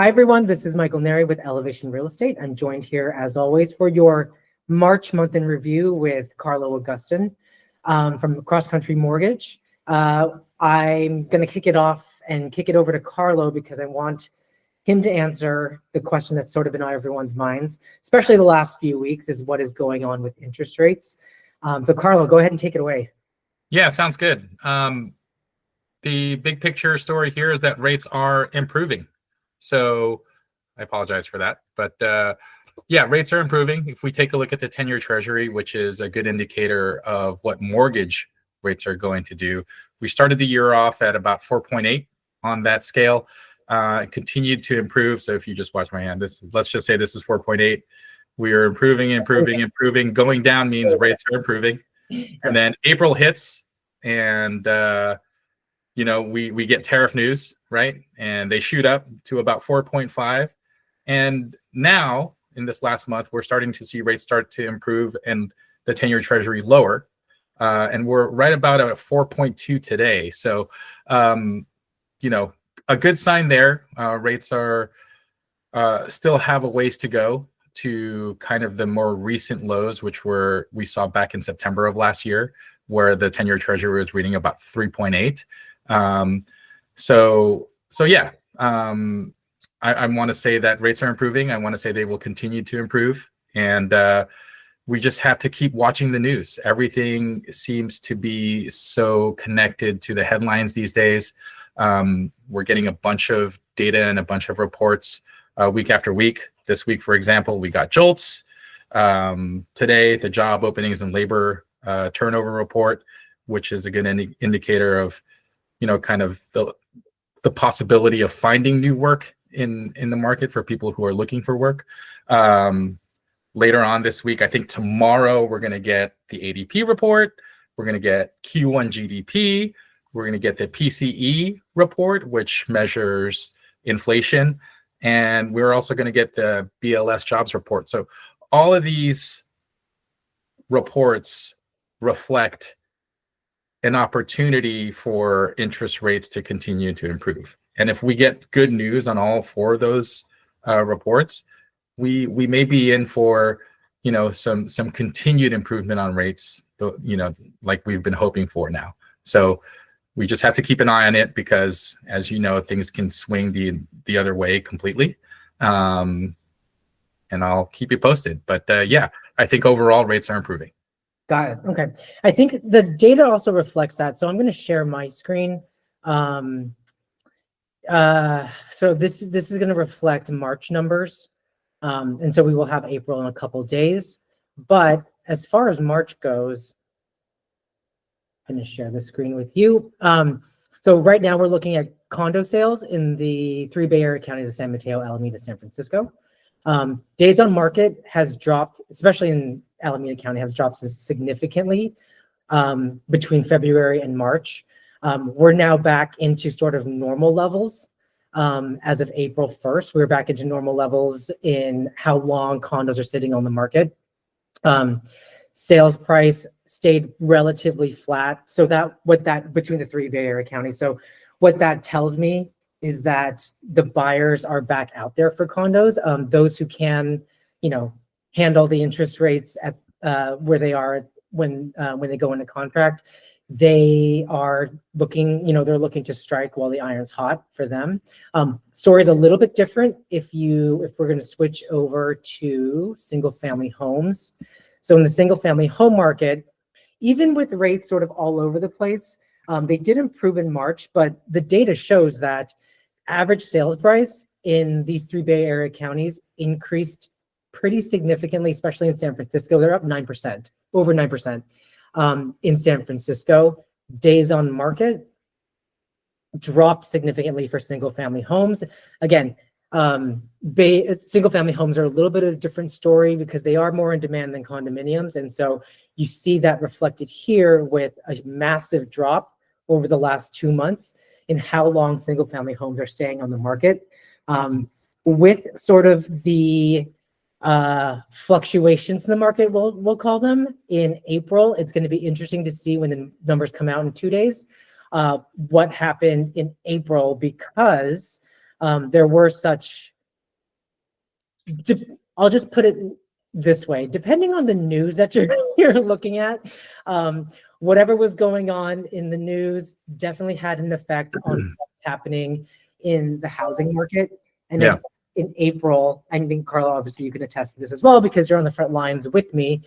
Hi, everyone. This is Michael Neri with Elevation Real Estate. I'm joined here, as always, for your March month in review with Karlo Agustin from CrossCountry Mortgage. I'm going to kick it off and kick it over to Karlo because I want him to answer the question that's sort of been on everyone's minds, especially the last few weeks, is what is going on with interest rates. So Karlo, go ahead and take it away. Yeah, sounds good. The big picture story here is that rates are improving. So I apologize for that. But yeah, rates are improving. If we take a look at the 10-year Treasury, which is a good indicator of what mortgage rates are going to do, we started the year off at about 4.8 on that scale. Continued to improve. So if you just watch my hand, let's just say this is 4.8. We are improving. Going down means rates are improving. And then April hits and we get tariff news, right? And they shoot up to about 4.5. And now in this last month, we're starting to see rates start to improve and the 10-year Treasury lower. And we're right about at 4.2 today. So, a good sign there. Rates are still have a ways to go to kind of the more recent lows, which we saw back in September of last year, where the 10-year Treasury was reading about 3.8. I want to say that rates are improving. I want to say they will continue to improve. And we just have to keep watching the news. Everything seems to be so connected to the headlines these days. We're getting a bunch of data and a bunch of reports week after week. This week, for example, we got JOLTS. Today, the job openings and labor turnover report, which is a good indicator of, kind of the possibility of finding new work in the market for people who are looking for work. Later on this week, I think tomorrow, we're going to get the ADP report. We're going to get Q1 GDP. We're going to get the PCE report, which measures inflation. And we're also going to get the BLS jobs report. So all of these reports reflect an opportunity for interest rates to continue to improve. And if we get good news on all four of those reports, we may be in for some continued improvement on rates, like we've been hoping for now. So we just have to keep an eye on it because, as you know, things can swing the other way completely. And I'll keep you posted. But yeah, I think overall rates are improving. Got it. Okay. I think the data also reflects that. So I'm going to share my screen. So this is going to reflect March numbers. And so we will have April in a couple days. But as far as March goes, I'm going to share the screen with you. So right now we're looking at condo sales in the 3 Bay Area counties of San Mateo, Alameda, San Francisco. Days on market has dropped, especially in Alameda County, has dropped significantly between February and March. We're now back into sort of normal levels. As of April 1st, we're back into normal levels in how long condos are sitting on the market. Sales price stayed relatively flat. So that between the 3 Bay Area counties. So what that tells me is that the buyers are back out there for condos. Those who can, handle the interest rates at where they are when they go into contract, they are looking, they're looking to strike while the iron's hot for them. Story is a little bit different if we're going to switch over to single family homes. So in the single family home market, even with rates sort of all over the place, they did improve in March, but the data shows that average sales price in these 3 Bay Area counties increased pretty significantly, especially in San Francisco. They're up 9%, over 9%. In San Francisco, days on market dropped significantly for single family homes. Again, single family homes are a little bit of a different story because they are more in demand than condominiums. And so you see that reflected here with a massive drop over the last 2 months in how long single family homes are staying on the market. With sort of the fluctuations in the market, we'll call them, in April, it's going to be interesting to see when the numbers come out in 2 days, what happened in April, because there were such I'll just put it this way, depending on the news that you're looking at, whatever was going on in the news definitely had an effect on what's happening in the housing market. And Yeah. in April, I think, Karlo, obviously you can attest to this as well because you're on the front lines with me.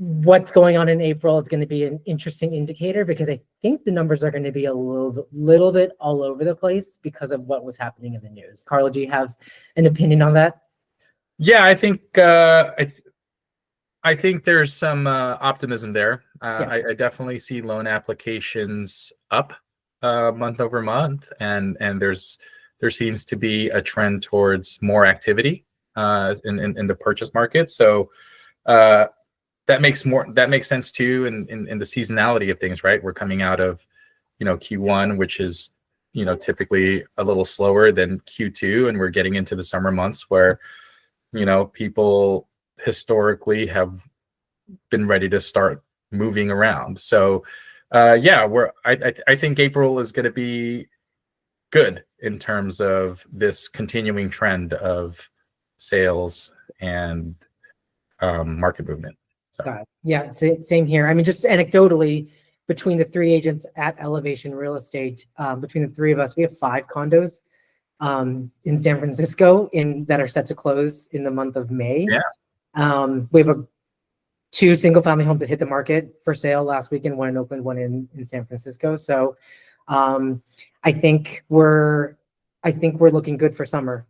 What's going on in April is going to be an interesting indicator because I think the numbers are going to be a little bit all over the place because of what was happening in the news. Karlo, do you have an opinion on that? Yeah, I think I think there's some optimism there. I definitely see loan applications up month over month, and there seems to be a trend towards more activity in the purchase market. So that makes sense too in the seasonality of things, right? We're coming out of Q1, which is typically a little slower than Q2, and we're getting into the summer months where people historically have been ready to start moving around. So I think April is going to be good in terms of this continuing trend of sales and market movement. So. Got it. Yeah, same here. I mean, just anecdotally, between the 3 agents at Elevation Real Estate, between the 3 of us, we have 5 condos in San Francisco that are set to close in the month of May. Yeah. We have 2 single-family homes that hit the market for sale last weekend, one in Oakland, one in San Francisco. So I think we're looking good for summer.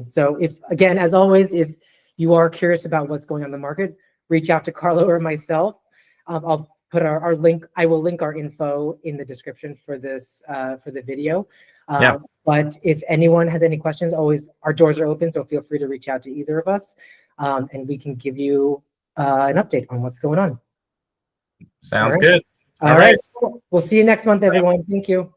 So again, as always, if you are curious about what's going on in the market, reach out to Karlo or myself. I'll put our link. I will link our info in the description for this for the video. But if anyone has any questions, always our doors are open. So feel free to reach out to either of us, and we can give you an update on what's going on. Sounds good. All right. We'll see you next month, everyone. Thank you.